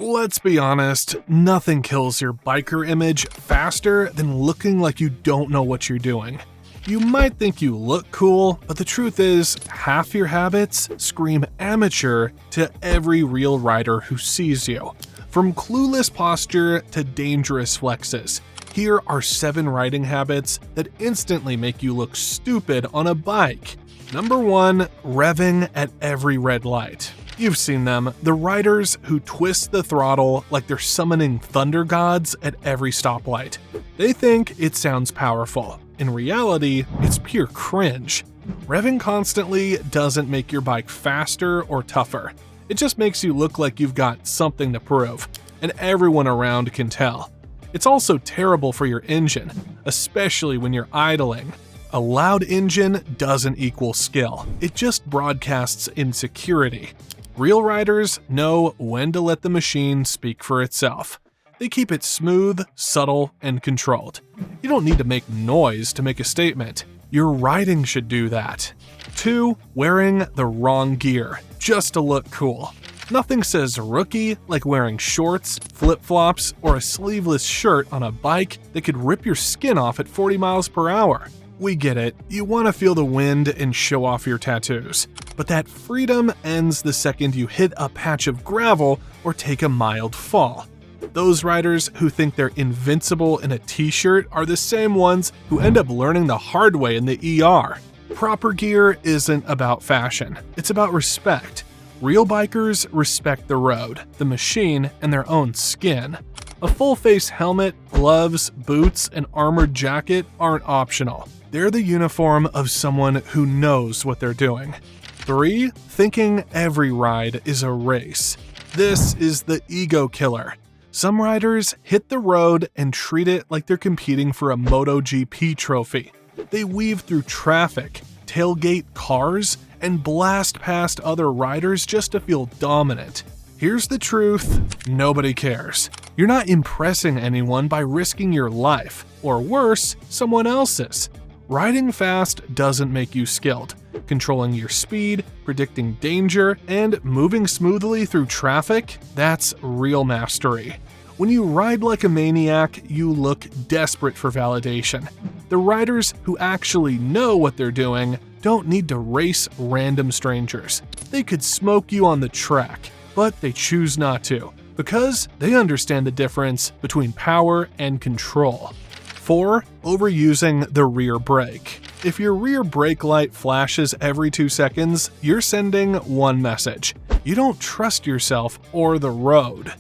Let's be honest, nothing kills your biker image faster than looking like you don't know what you're doing. You might think you look cool, but the truth is, half your habits scream amateur to every real rider who sees you. From clueless posture to dangerous flexes, here are 7 riding habits that instantly make you look stupid on a bike. Number 1. Revving at every red light. You've seen them, the riders who twist the throttle like they're summoning thunder gods at every stoplight. They think it sounds powerful. In reality, it's pure cringe. Revving constantly doesn't make your bike faster or tougher. It just makes you look like you've got something to prove, and everyone around can tell. It's also terrible for your engine, especially when you're idling. A loud engine doesn't equal skill, it just broadcasts insecurity. Real riders know when to let the machine speak for itself. They keep it smooth, subtle, and controlled. You don't need to make noise to make a statement. Your riding should do that. 2. Wearing the wrong gear, just to look cool. Nothing says rookie like wearing shorts, flip-flops, or a sleeveless shirt on a bike that could rip your skin off at 40 miles per hour. We get it, you want to feel the wind and show off your tattoos. But that freedom ends the second you hit a patch of gravel or take a mild fall. Those riders who think they're invincible in a t-shirt are the same ones who end up learning the hard way in the ER. Proper gear isn't about fashion, it's about respect. Real bikers respect the road, the machine, and their own skin. A full-face helmet, gloves, boots, and armored jacket aren't optional. They're the uniform of someone who knows what they're doing. 3. Thinking every ride is a race. This is the ego killer. Some riders hit the road and treat it like they're competing for a MotoGP trophy. They weave through traffic, tailgate cars, and blast past other riders just to feel dominant. Here's the truth, nobody cares. You're not impressing anyone by risking your life, or worse, someone else's. Riding fast doesn't make you skilled. Controlling your speed, predicting danger, and moving smoothly through traffic, that's real mastery. When you ride like a maniac, you look desperate for validation. The riders who actually know what they're doing don't need to race random strangers. They could smoke you on the track, but they choose not to, because they understand the difference between power and control. 4. Overusing the rear brake. If your rear brake light flashes every 2 seconds, you're sending one message. You don't trust yourself or the road.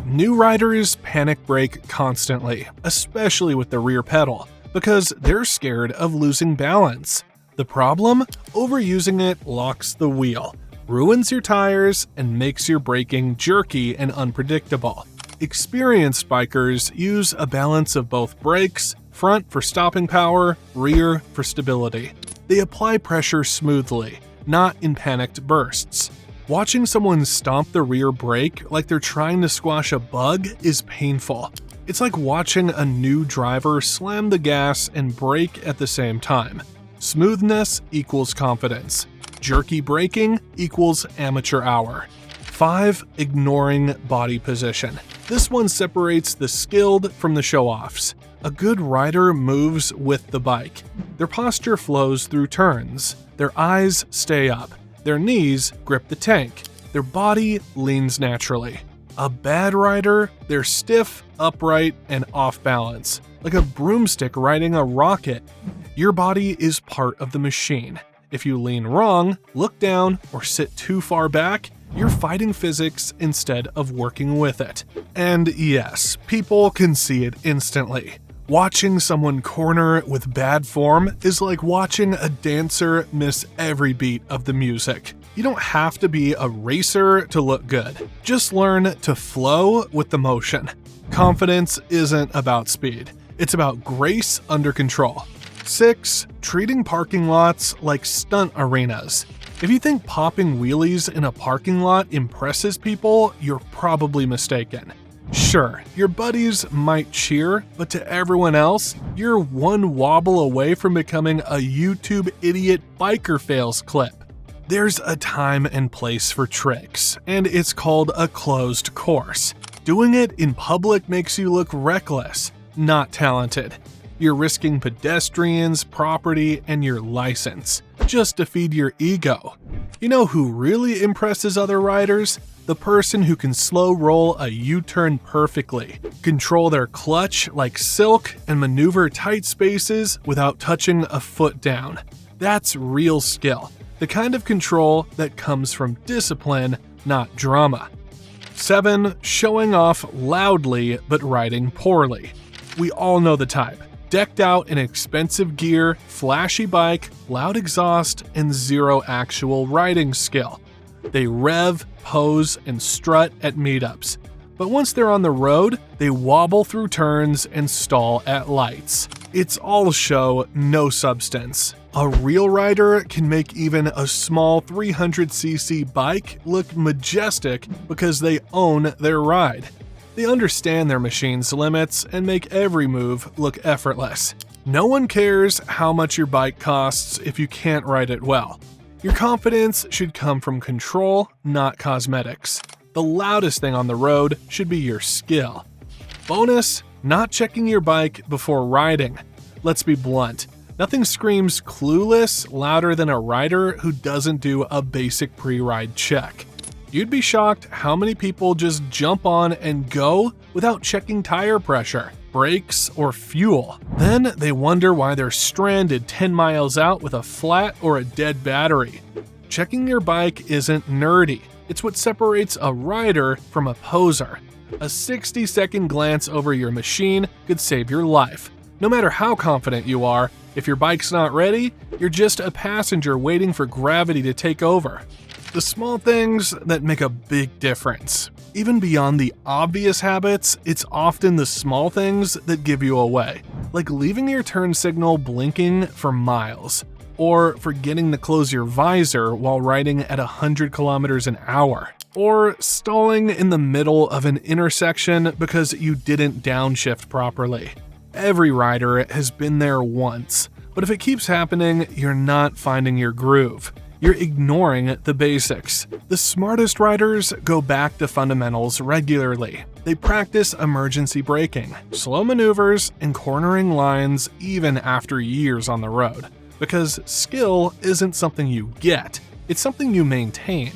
New riders panic brake constantly, especially with the rear pedal, because they're scared of losing balance. The problem? Overusing it locks the wheel, ruins your tires, and makes your braking jerky and unpredictable. Experienced bikers use a balance of both brakes, front for stopping power, rear for stability. They apply pressure smoothly, not in panicked bursts. Watching someone stomp the rear brake like they're trying to squash a bug is painful. It's like watching a new driver slam the gas and brake at the same time. Smoothness equals confidence. Jerky braking equals amateur hour. 5. Ignoring body position. This one separates the skilled from the show-offs. A good rider moves with the bike. Their posture flows through turns. Their eyes stay up. Their knees grip the tank. Their body leans naturally. A bad rider, they're stiff, upright, and off balance, like a broomstick riding a rocket. Your body is part of the machine. If you lean wrong, look down, or sit too far back, you're fighting physics instead of working with it. And yes, people can see it instantly. Watching someone corner with bad form is like watching a dancer miss every beat of the music. You don't have to be a racer to look good. Just learn to flow with the motion. Confidence isn't about speed. It's about grace under control. 6. Treating parking lots like stunt arenas. If you think popping wheelies in a parking lot impresses people, you're probably mistaken. Sure, your buddies might cheer, but to everyone else, you're one wobble away from becoming a YouTube idiot biker fails clip. There's a time and place for tricks, and it's called a closed course. Doing it in public makes you look reckless, not talented. You're risking pedestrians, property, and your license, just to feed your ego. You know who really impresses other riders? The person who can slow roll a U-turn perfectly, control their clutch like silk, and maneuver tight spaces without touching a foot down. That's real skill, the kind of control that comes from discipline, not drama. 7. Showing off loudly but riding poorly. We all know the type. Decked out in expensive gear, flashy bike, loud exhaust, and zero actual riding skill. They rev, pose, and strut at meetups. But once they're on the road, they wobble through turns and stall at lights. It's all show, no substance. A real rider can make even a small 300cc bike look majestic because they own their ride. They understand their machine's limits and make every move look effortless. No one cares how much your bike costs if you can't ride it well. Your confidence should come from control, not cosmetics. The loudest thing on the road should be your skill. Bonus, not checking your bike before riding. Let's be blunt. Nothing screams clueless louder than a rider who doesn't do a basic pre-ride check. You'd be shocked how many people just jump on and go without checking tire pressure, brakes, or fuel. Then they wonder why they're stranded 10 miles out with a flat or a dead battery. Checking your bike isn't nerdy. It's what separates a rider from a poser. A 60-second glance over your machine could save your life. No matter how confident you are, if your bike's not ready, you're just a passenger waiting for gravity to take over. The small things that make a big difference. Even beyond the obvious habits, it's often the small things that give you away, like leaving your turn signal blinking for miles, or forgetting to close your visor while riding at 100 kilometers an hour, or stalling in the middle of an intersection because you didn't downshift properly. Every rider has been there once, but if it keeps happening, you're not finding your groove. You're ignoring the basics. The smartest riders go back to fundamentals regularly. They practice emergency braking, slow maneuvers, and cornering lines even after years on the road. Because skill isn't something you get, it's something you maintain.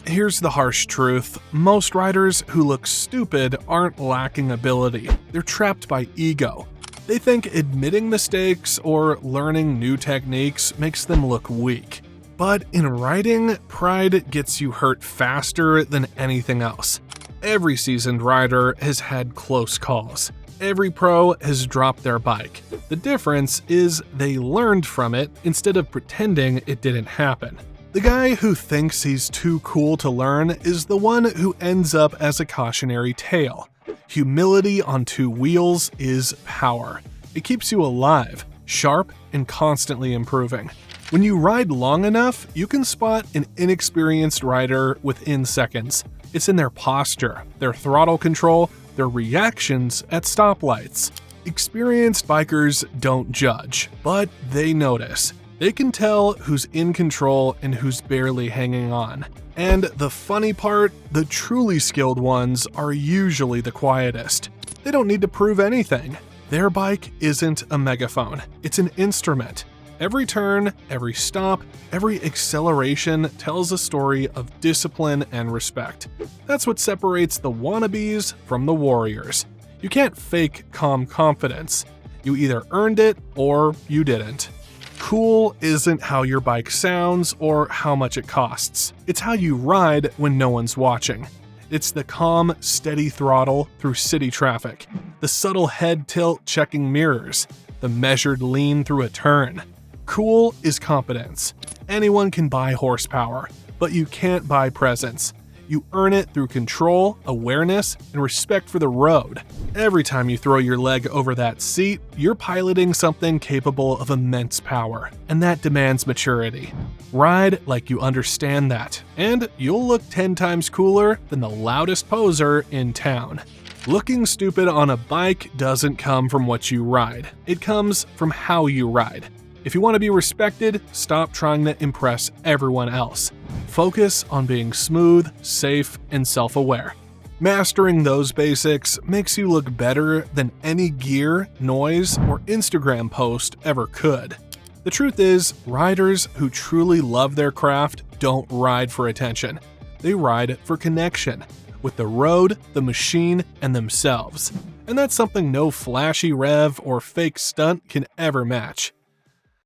Here's the harsh truth. Most riders who look stupid aren't lacking ability. They're trapped by ego. They think admitting mistakes or learning new techniques makes them look weak. But in riding, pride gets you hurt faster than anything else. Every seasoned rider has had close calls. Every pro has dropped their bike. The difference is they learned from it instead of pretending it didn't happen. The guy who thinks he's too cool to learn is the one who ends up as a cautionary tale. Humility on two wheels is power. It keeps you alive, sharp, and constantly improving. When you ride long enough, you can spot an inexperienced rider within seconds. It's in their posture, their throttle control, their reactions at stoplights. Experienced bikers don't judge, but they notice. They can tell who's in control and who's barely hanging on. And the funny part, the truly skilled ones are usually the quietest. They don't need to prove anything. Their bike isn't a megaphone, it's an instrument. Every turn, every stop, every acceleration tells a story of discipline and respect. That's what separates the wannabes from the warriors. You can't fake calm confidence. You either earned it or you didn't. Cool isn't how your bike sounds or how much it costs. It's how you ride when no one's watching. It's the calm, steady throttle through city traffic, the subtle head tilt checking mirrors, the measured lean through a turn. Cool is competence. Anyone can buy horsepower, but you can't buy presence. You earn it through control, awareness, and respect for the road. Every time you throw your leg over that seat, you're piloting something capable of immense power, and that demands maturity. Ride like you understand that, and you'll look 10 times cooler than the loudest poser in town. Looking stupid on a bike doesn't come from what you ride. It comes from how you ride. If you want to be respected, stop trying to impress everyone else. Focus on being smooth, safe, and self-aware. Mastering those basics makes you look better than any gear, noise, or Instagram post ever could. The truth is, riders who truly love their craft don't ride for attention. They ride for connection with the road, the machine, and themselves. And that's something no flashy rev or fake stunt can ever match.